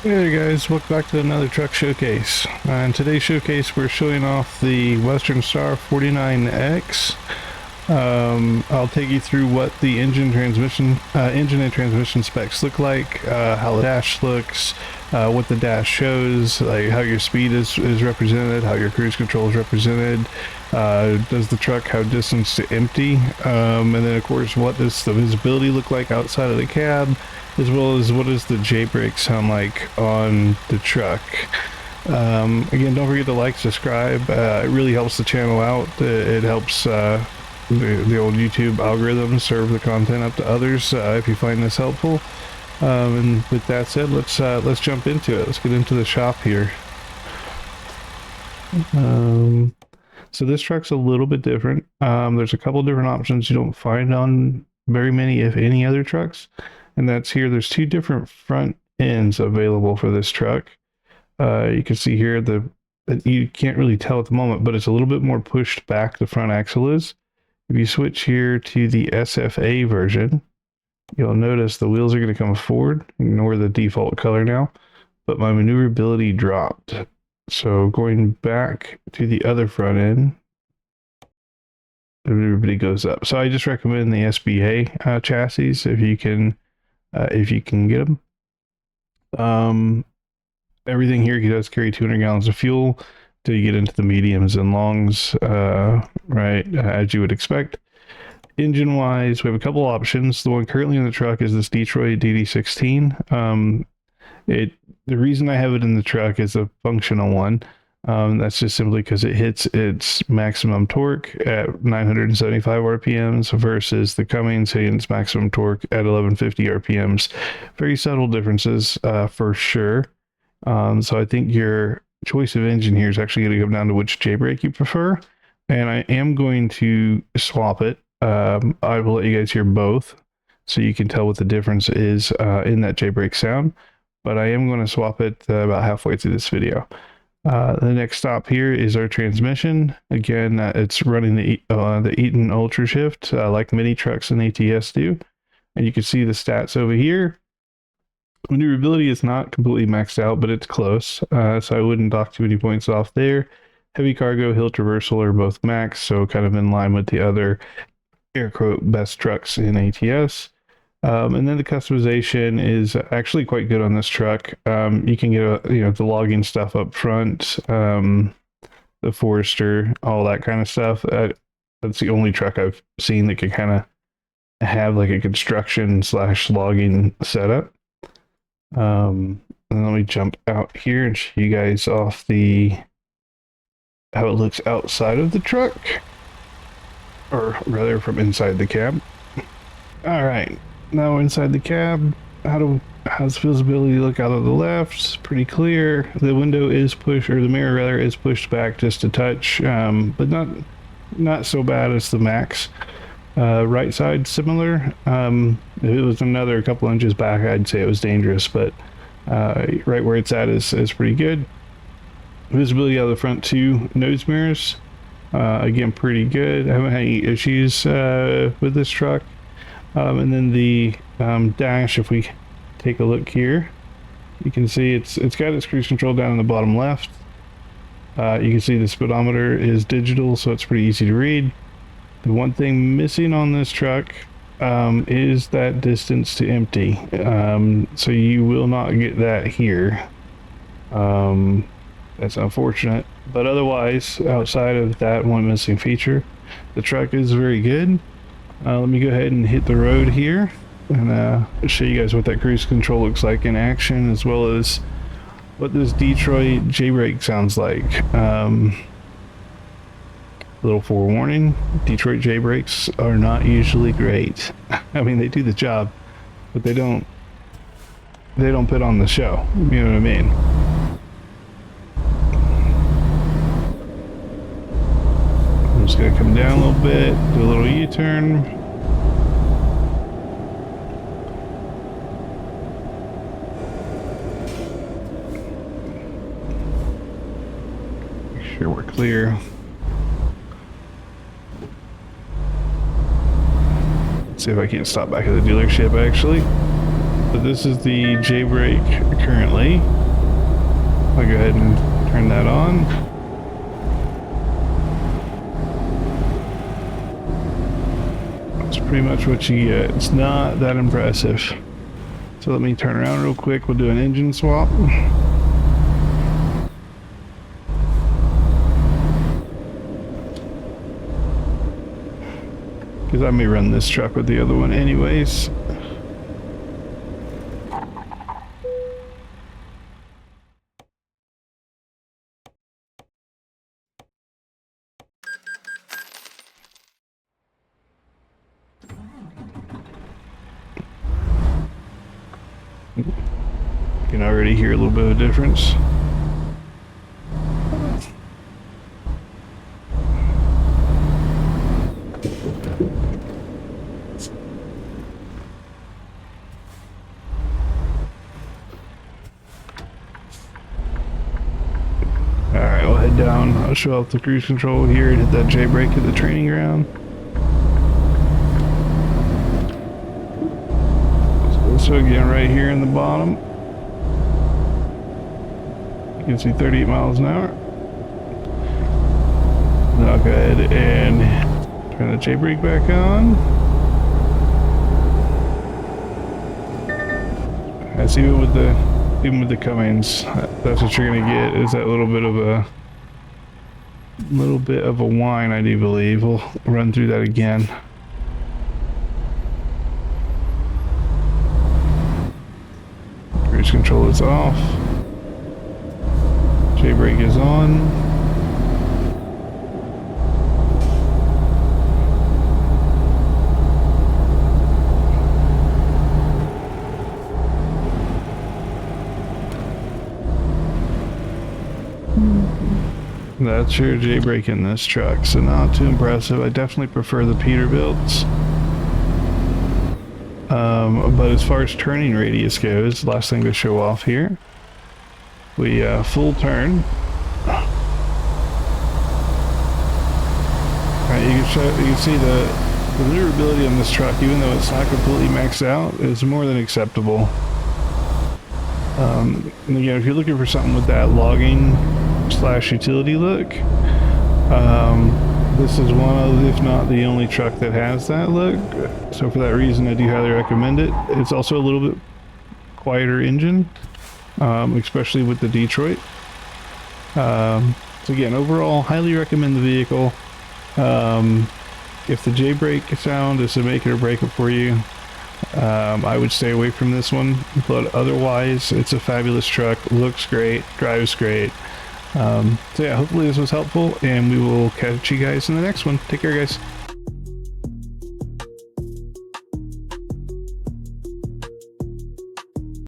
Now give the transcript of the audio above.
Hey guys, welcome back to another truck showcase. In today's showcase, we're showing off the Western Star 49X. I'll take you through what the engine and transmission specs look like, how the dash looks, what the dash shows, like how your speed is represented, how your cruise control is represented. Does the truck have distance to empty? And then of course, what does the visibility look like outside of the cab? As well as what does the J-brake sound like on the truck. Again, don't forget to like, subscribe. It really helps the channel out. It helps the old YouTube algorithm serve the content up to others if you find this helpful. And with that said, let's jump into it. Let's get into the shop here. So this truck's a little bit different. There's a couple different options you don't find on very many, if any, other trucks. And that's here. There's two different front ends available for this truck. You can see here that you can't really tell at the moment, but it's a little bit more pushed back, the front axle is. If you switch here to the SFA version, you'll notice the wheels are going to come forward. Ignore the default color now, but my maneuverability dropped. So going back to the other front end, everybody goes up. So I just recommend the SBA chassis if you can get them. Everything here does carry 200 gallons of fuel till you get into the mediums and longs, right, as you would expect. Engine wise, we have a couple options. The one currently in the truck is this Detroit DD16. The reason I have it in the truck is a functional one. That's just simply because it hits its maximum torque at 975 RPMs versus the Cummins hitting its maximum torque at 1150 RPMs. Very subtle differences for sure. So I think your choice of engine here is actually going to come down to which J-brake you prefer. And I am going to swap it. I will let you guys hear both so you can tell what the difference is in that J-brake sound. But I am going to swap it about halfway through this video. The next stop here is our transmission. Again, it's running the Eaton Ultra Shift like many trucks and ATS do. And you can see the stats over here. Maneuverability is not completely maxed out, but it's close. So I wouldn't dock too many points off there. Heavy cargo, hill traversal are both max, so kind of in line with the other air quote best trucks in ATS. And then the customization is actually quite good on this truck. You can get the logging stuff up front, the Forester, all that kind of stuff. That's the only truck I've seen that can kind of have like a construction / logging setup. And let me jump out here and show you guys off how it looks outside of the truck, or rather from inside the cab. All right. Now inside the cab, how's visibility look out of the left? Pretty clear. The window is pushed, or the mirror rather, is pushed back just a touch, but not so bad as the Max. Right side similar. If it was a couple inches back, I'd say it was dangerous, but right where it's at is pretty good. Visibility out of the front two nose mirrors, again pretty good. I haven't had any issues with this truck. And then the dash, if we take a look here, you can see it's got its cruise control down in the bottom left. You can see the speedometer is digital, so it's pretty easy to read. The one thing missing on this truck is that distance to empty. So you will not get that here. That's unfortunate. But otherwise, outside of that one missing feature, the truck is very good. Let me go ahead and hit the road here and show you guys what that cruise control looks like in action, as well as what this Detroit J-brake sounds like. Little forewarning, Detroit J-brakes are not usually great. I mean, they do the job, but they don't put on the show. You know what I mean? I'm just gonna come down a little bit, do a little U-turn. Make sure we're clear. See if I can't stop back at the dealership actually. The this is the J brake currently. I'll go ahead and turn that on. That's pretty much what you get. It's not that impressive. So let me turn around real quick. We'll do an engine swap. Because I may run this truck with the other one anyways. You can already hear a little bit of a difference. Alright, we'll head down. I'll show off the cruise control here and hit that J brake at the training ground. So again, right here in the bottom, you can see 38 miles an hour. Then I'll go ahead and turn the J brake back on. That's even with the Cummins, that's what you're gonna get, is that little bit of a whine, I do believe. We'll run through that again. Cruise control is off. J brake is on. That's your J brake in this truck, so not too impressive. I definitely prefer the Peterbilts. But as far as turning radius goes, last thing to show off here, we full turn. Alright, you can see the maneuverability on this truck, even though it's not completely maxed out, is more than acceptable. And again, if you're looking for something with that logging / utility look, this is one of, if not the only truck that has that look. So for that reason, I do highly recommend it. It's also a little bit quieter engine, especially with the Detroit. So again, overall, highly recommend the vehicle. If the J brake sound is to make it or break it for you, I would stay away from this one, but otherwise it's a fabulous truck, looks great, drives great. So yeah, hopefully this was helpful, and we will catch you guys in the next one. Take care, guys.